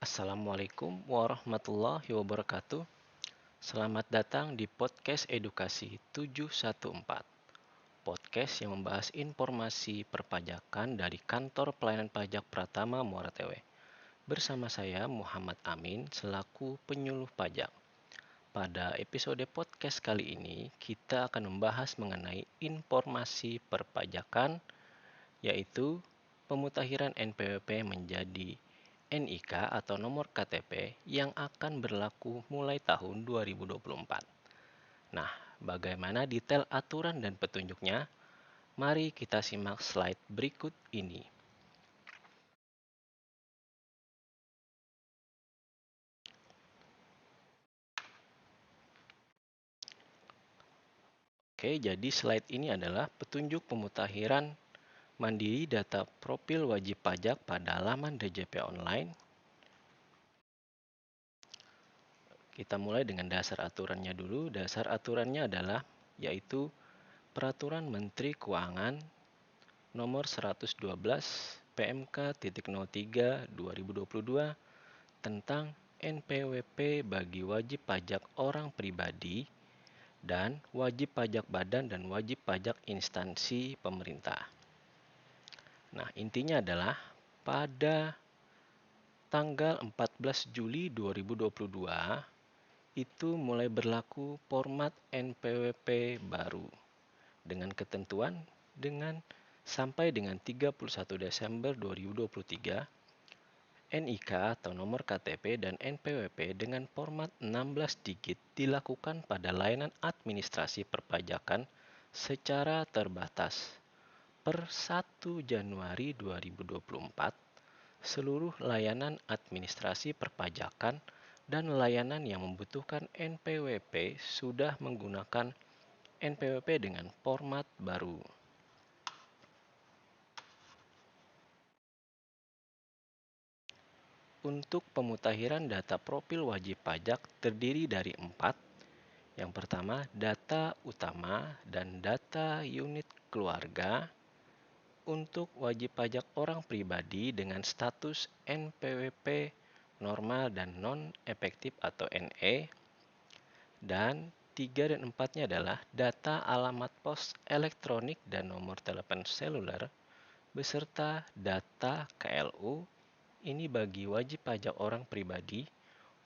Assalamualaikum warahmatullahi wabarakatuh. Selamat datang di podcast Edukasi 714. Podcast yang membahas informasi perpajakan dari Kantor Pelayanan Pajak Pratama Muara Tewe. Bersama saya Muhammad Amin selaku penyuluh pajak. Pada episode podcast kali ini kita akan membahas mengenai informasi perpajakan, yaitu pemutakhiran NPWP menjadi NIK atau nomor KTP yang akan berlaku mulai tahun 2024. Nah, bagaimana detail aturan dan petunjuknya? Mari kita simak slide berikut ini. Oke, jadi slide ini adalah petunjuk pemutakhiran mandiri data profil wajib pajak pada laman DJP online. Kita mulai dengan dasar aturannya dulu. Dasar aturannya adalah yaitu Peraturan Menteri Keuangan Nomor 112 PMK.03/2022 tentang NPWP bagi wajib pajak orang pribadi dan wajib pajak badan dan wajib pajak instansi pemerintah. Nah, intinya adalah pada tanggal 14 Juli 2022 itu mulai berlaku format NPWP baru dengan ketentuan sampai dengan 31 Desember 2023 NIK atau nomor KTP dan NPWP dengan format 16 digit dilakukan pada layanan administrasi perpajakan secara terbatas. Per 1 Januari 2024, seluruh layanan administrasi perpajakan dan layanan yang membutuhkan NPWP sudah menggunakan NPWP dengan format baru. Untuk pemutakhiran data profil wajib pajak terdiri dari 4. Yang pertama, data utama dan data unit keluarga untuk wajib pajak orang pribadi dengan status NPWP normal dan non-efektif atau NE. Dan 3 dan 4-nya adalah data alamat pos elektronik dan nomor telepon seluler beserta data KLU. Ini bagi wajib pajak orang pribadi,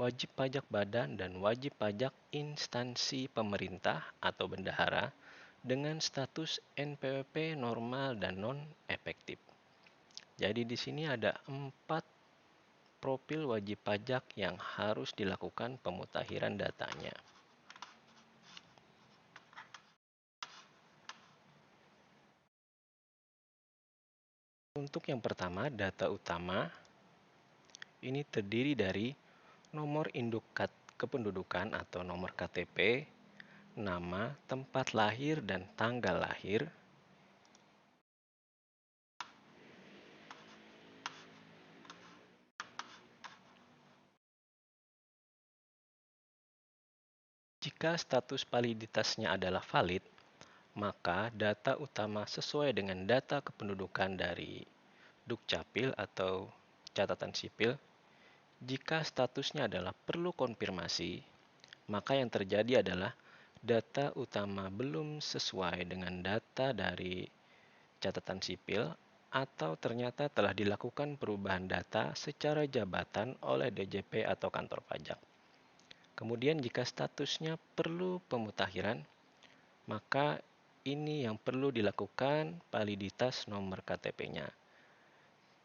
wajib pajak badan, dan wajib pajak instansi pemerintah atau bendahara dengan status NPWP normal dan non-efektif. Jadi di sini ada 4 profil wajib pajak yang harus dilakukan pemutakhiran datanya. Untuk yang pertama, data utama ini terdiri dari nomor induk kependudukan atau nomor KTP, nama, tempat lahir, dan tanggal lahir. Jika status validitasnya adalah valid, maka data utama sesuai dengan data kependudukan dari Dukcapil atau catatan sipil. Jika statusnya adalah perlu konfirmasi, maka yang terjadi adalah data utama belum sesuai dengan data dari catatan sipil atau ternyata telah dilakukan perubahan data secara jabatan oleh DJP atau kantor pajak. Kemudian jika statusnya perlu pemutakhiran, maka ini yang perlu dilakukan validitas nomor KTP-nya.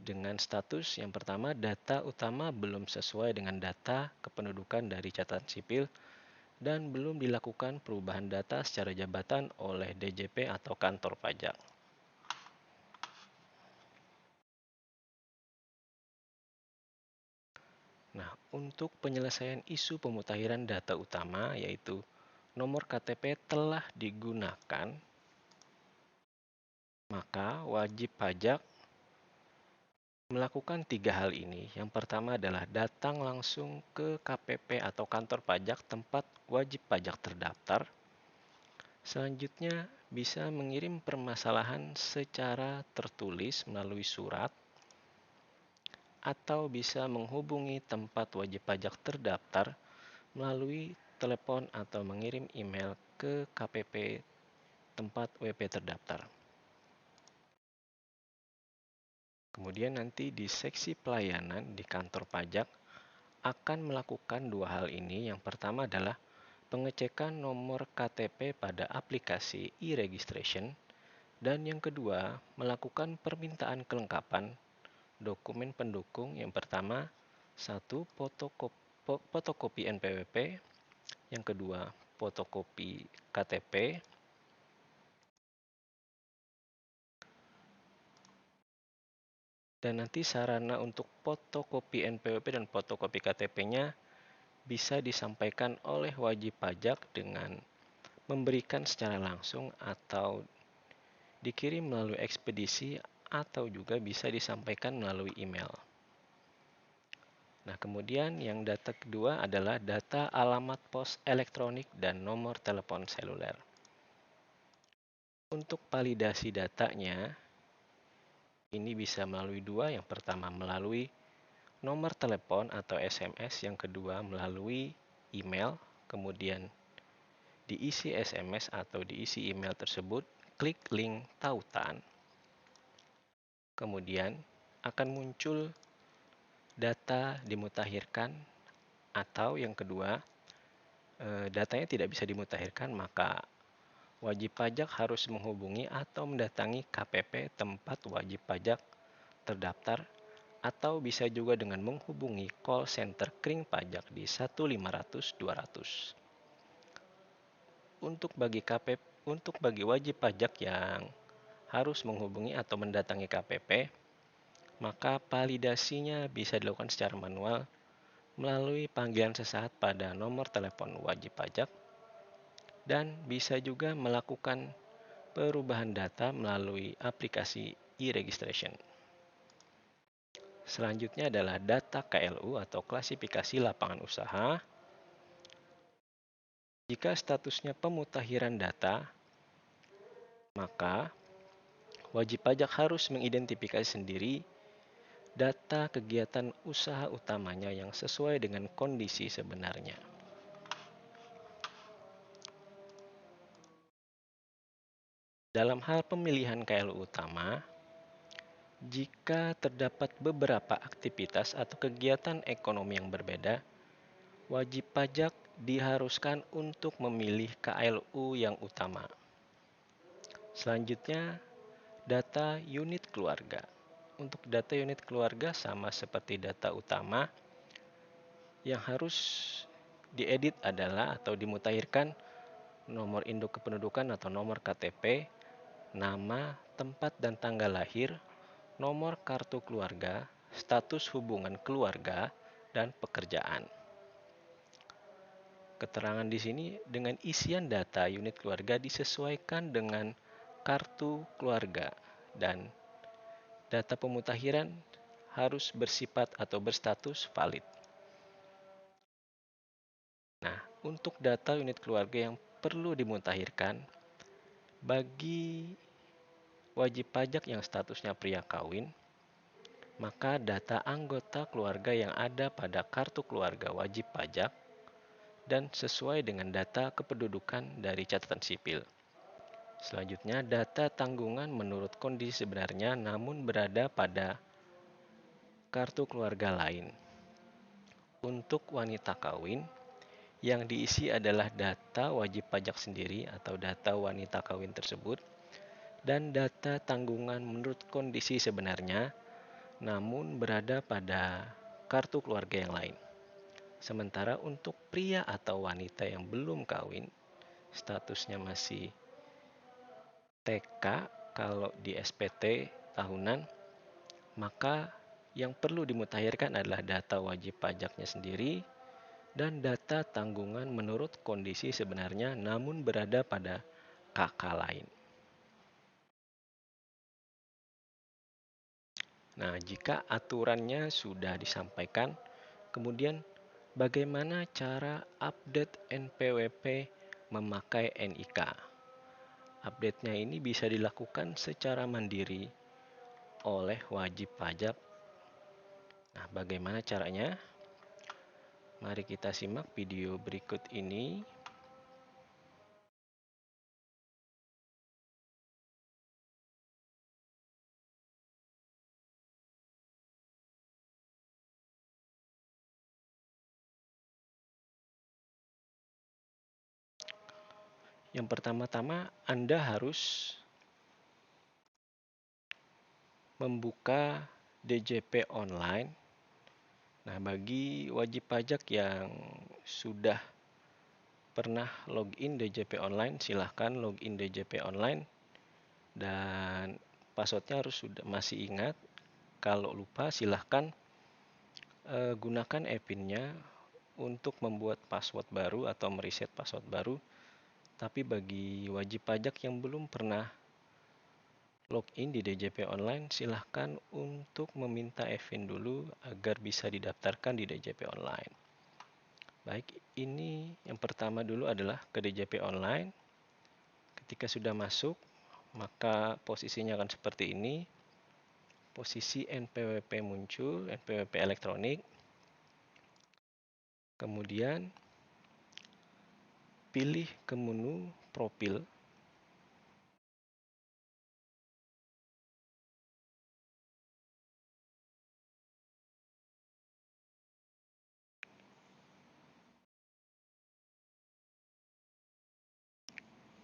Dengan status yang pertama, data utama belum sesuai dengan data kependudukan dari catatan sipil dan belum dilakukan perubahan data secara jabatan oleh DJP atau kantor pajak. Nah, untuk penyelesaian isu pemutakhiran data utama yaitu nomor KTP telah digunakan, Maka wajib pajak melakukan 3 hal ini. Yang pertama adalah datang langsung ke KPP atau kantor pajak tempat wajib pajak terdaftar. Selanjutnya, bisa mengirim permasalahan secara tertulis melalui surat atau bisa menghubungi tempat wajib pajak terdaftar melalui telepon atau mengirim email ke KPP tempat WP terdaftar. Kemudian nanti di seksi pelayanan di kantor pajak akan melakukan 2 hal ini. Yang pertama adalah pengecekan nomor KTP pada aplikasi e-registration, dan yang kedua melakukan permintaan kelengkapan dokumen pendukung. Yang pertama, 1. Fotokopi NPWP, yang kedua fotokopi KTP, dan nanti sarana untuk fotokopi NPWP dan fotokopi KTP-nya bisa disampaikan oleh wajib pajak dengan memberikan secara langsung atau dikirim melalui ekspedisi atau juga bisa disampaikan melalui email. Nah, kemudian yang data kedua adalah data alamat pos elektronik dan nomor telepon seluler. Untuk validasi datanya, ini bisa melalui 2. Yang pertama melalui nomor telepon atau SMS, yang kedua melalui email. Kemudian diisi SMS atau diisi email tersebut, klik link tautan. Kemudian akan muncul data dimutakhirkan, atau yang kedua datanya tidak bisa dimutakhirkan, maka wajib pajak harus menghubungi atau mendatangi KPP tempat wajib pajak terdaftar, atau bisa juga dengan menghubungi call center kering pajak di 1-500-200. Untuk bagi wajib pajak yang harus menghubungi atau mendatangi KPP, maka validasinya bisa dilakukan secara manual melalui panggilan sesaat pada nomor telepon wajib pajak, dan bisa juga melakukan perubahan data melalui aplikasi e-registration. Selanjutnya adalah data KLU atau klasifikasi lapangan usaha. Jika statusnya pemutakhiran data, maka wajib pajak harus mengidentifikasi sendiri data kegiatan usaha utamanya yang sesuai dengan kondisi sebenarnya. Dalam hal pemilihan KLU utama, jika terdapat beberapa aktivitas atau kegiatan ekonomi yang berbeda, wajib pajak diharuskan untuk memilih KLU yang utama. Selanjutnya, data unit keluarga. Untuk data unit keluarga sama seperti data utama, yang harus diedit adalah atau dimutakhirkan nomor induk kependudukan atau nomor KTP, nama, tempat dan tanggal lahir, nomor kartu keluarga, status hubungan keluarga, dan pekerjaan. Keterangan di sini dengan isian data unit keluarga disesuaikan dengan kartu keluarga, dan data pemutakhiran harus bersifat atau berstatus valid. Nah, untuk data unit keluarga yang perlu dimutakhirkan, bagi wajib pajak yang statusnya pria kawin, maka data anggota keluarga yang ada pada kartu keluarga wajib pajak dan sesuai dengan data kependudukan dari catatan sipil. Selanjutnya, data tanggungan menurut kondisi sebenarnya namun berada pada kartu keluarga lain. Untuk wanita kawin, yang diisi adalah data wajib pajak sendiri atau data wanita kawin tersebut, dan data tanggungan menurut kondisi sebenarnya namun berada pada kartu keluarga yang lain. Sementara untuk pria atau wanita yang belum kawin, statusnya masih TK kalau di SPT tahunan, maka yang perlu dimutakhirkan adalah data wajib pajaknya sendiri dan data tanggungan menurut kondisi sebenarnya namun berada pada KK lain. Nah, jika aturannya sudah disampaikan, kemudian bagaimana cara update NPWP memakai NIK? Update-nya ini bisa dilakukan secara mandiri oleh wajib pajak. Nah, bagaimana caranya? Mari kita simak video berikut ini. Yang pertama-tama, Anda harus membuka DJP online. Nah, bagi wajib pajak yang sudah pernah login DJP online, silahkan login DJP online dan passwordnya harus sudah masih ingat. Kalau lupa, silahkan gunakan e-PIN-nya untuk membuat password baru atau mereset password baru. Tapi bagi wajib pajak yang belum pernah login di DJP online, silahkan untuk meminta e-PIN dulu agar bisa didaftarkan di DJP online. Baik, ini yang pertama dulu adalah ke DJP online. Ketika sudah masuk, maka posisinya akan seperti ini. Posisi NPWP muncul, NPWP elektronik. Kemudian pilih ke menu profil.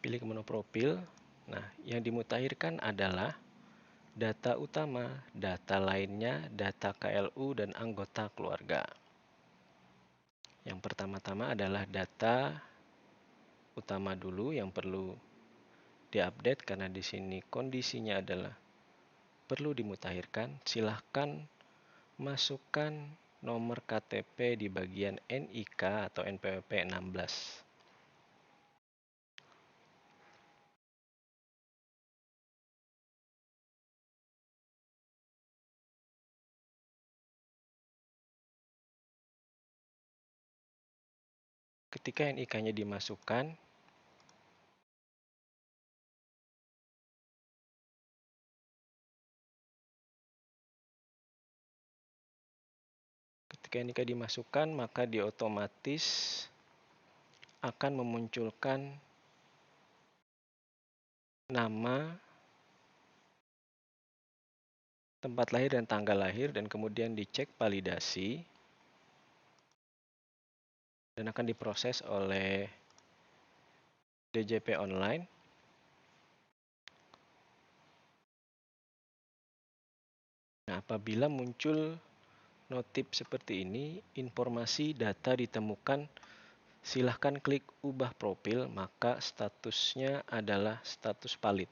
Pilih ke menu profil. Nah, yang dimutakhirkan adalah data utama, data lainnya, data KLU, dan anggota keluarga. Yang pertama-tama adalah data utama dulu yang perlu diupdate karena di sini kondisinya adalah perlu dimutakhirkan. Silahkan masukkan nomor KTP di bagian NIK atau NPWP 16. Ketika NIK-nya dimasukkan, maka dia otomatis akan memunculkan nama, tempat lahir dan tanggal lahir, dan kemudian dicek validasi dan akan diproses oleh DJP online. Nah, apabila muncul notif seperti ini, informasi data ditemukan, silahkan klik ubah profil, maka statusnya adalah status valid.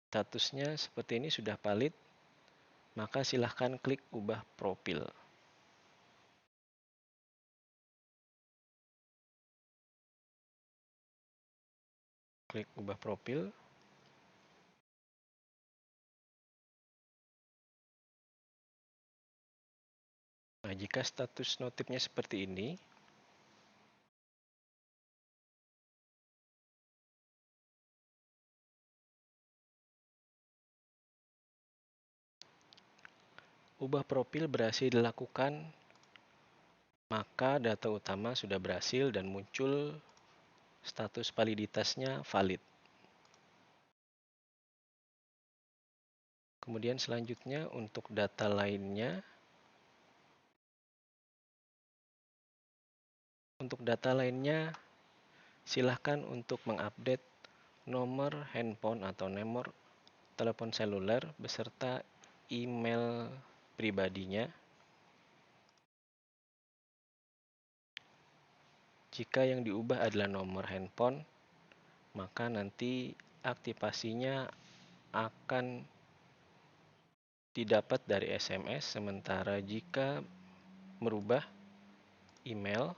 Statusnya seperti ini sudah valid, maka silahkan klik ubah profil. Klik ubah profil. Nah, jika status notifnya seperti ini, ubah profil berhasil dilakukan, maka data utama sudah berhasil dan muncul status validitasnya valid. Kemudian selanjutnya untuk data lainnya, silahkan untuk mengupdate nomor handphone atau nomor telepon seluler beserta email pribadinya. Jika yang diubah adalah nomor handphone, maka nanti aktivasinya akan didapat dari SMS, sementara jika merubah email,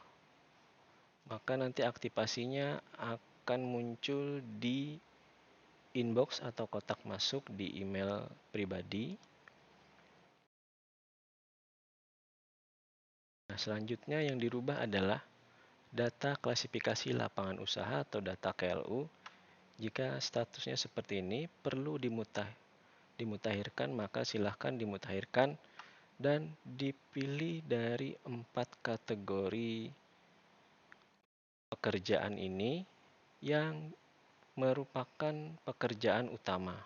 maka nanti aktivasinya akan muncul di inbox atau kotak masuk di email pribadi. Nah, selanjutnya yang dirubah adalah data klasifikasi lapangan usaha atau data KLU. Jika statusnya seperti ini, perlu dimutakhirkan, maka silahkan dimutakhirkan dan dipilih dari 4 kategori pekerjaan ini yang merupakan pekerjaan utama.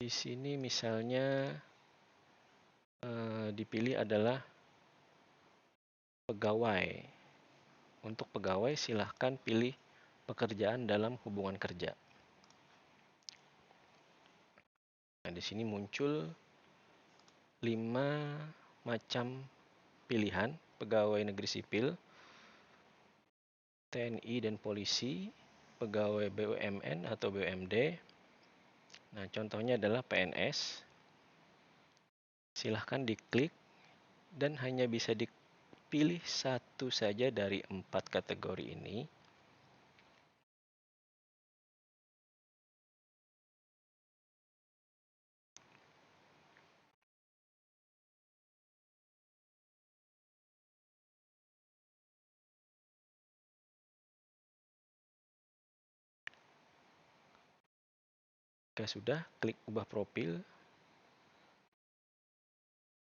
Di sini misalnya dipilih adalah pegawai. Untuk pegawai silahkan pilih pekerjaan dalam hubungan kerja. Nah, di sini muncul 5 macam pilihan pegawai negeri sipil, TNI dan polisi, pegawai BUMN atau BUMD. Nah, contohnya adalah PNS. Silahkan diklik dan hanya bisa dipilih satu saja dari 4 kategori ini. Jika sudah, klik ubah profil.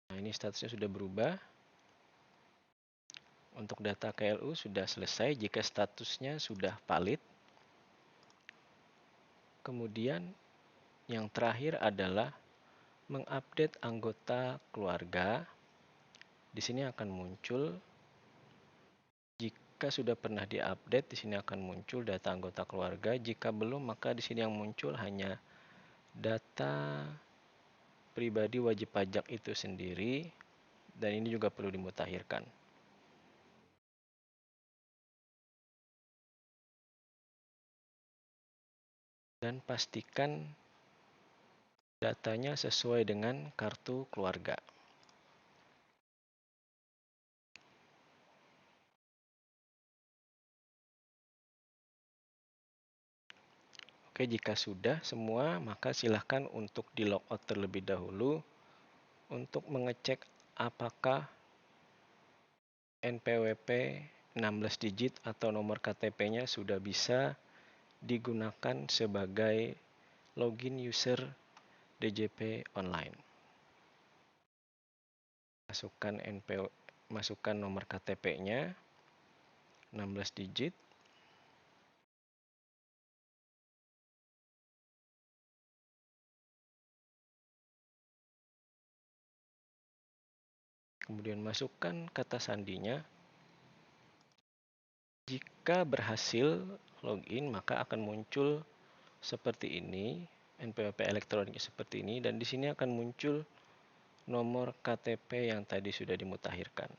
Nah, ini statusnya sudah berubah. Untuk data KLU sudah selesai jika statusnya sudah valid. Kemudian yang terakhir adalah mengupdate anggota keluarga. Di sini akan muncul, jika sudah pernah diupdate, di sini akan muncul data anggota keluarga. Jika belum, maka di sini yang muncul hanya data pribadi wajib pajak itu sendiri, dan ini juga perlu dimutakhirkan. Dan pastikan datanya sesuai dengan kartu keluarga. Oke, jika sudah semua, maka silahkan untuk di logout terlebih dahulu untuk mengecek apakah NPWP 16 digit atau nomor KTP-nya sudah bisa digunakan sebagai login user DJP online. Masukkan nomor KTP-nya 16 digit. Kemudian masukkan kata sandinya. Jika berhasil login, maka akan muncul seperti ini, NPWP elektronik seperti ini, dan di sini akan muncul nomor KTP yang tadi sudah dimutakhirkan.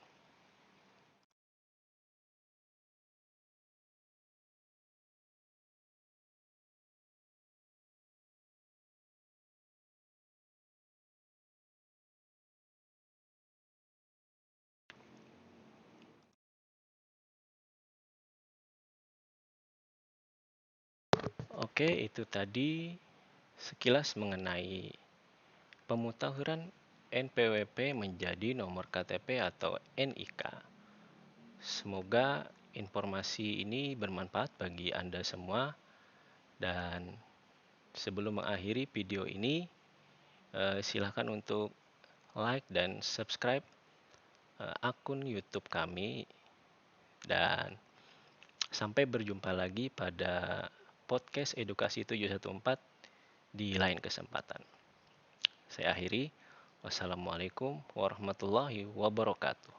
Oke, itu tadi sekilas mengenai pemutakhiran NPWP menjadi nomor KTP atau NIK. Semoga informasi ini bermanfaat bagi Anda semua, dan sebelum mengakhiri video ini, silakan untuk like dan subscribe akun YouTube kami, dan sampai berjumpa lagi pada podcast Edukasi 714 di lain kesempatan. Saya akhiri. Wassalamualaikum warahmatullahi wabarakatuh.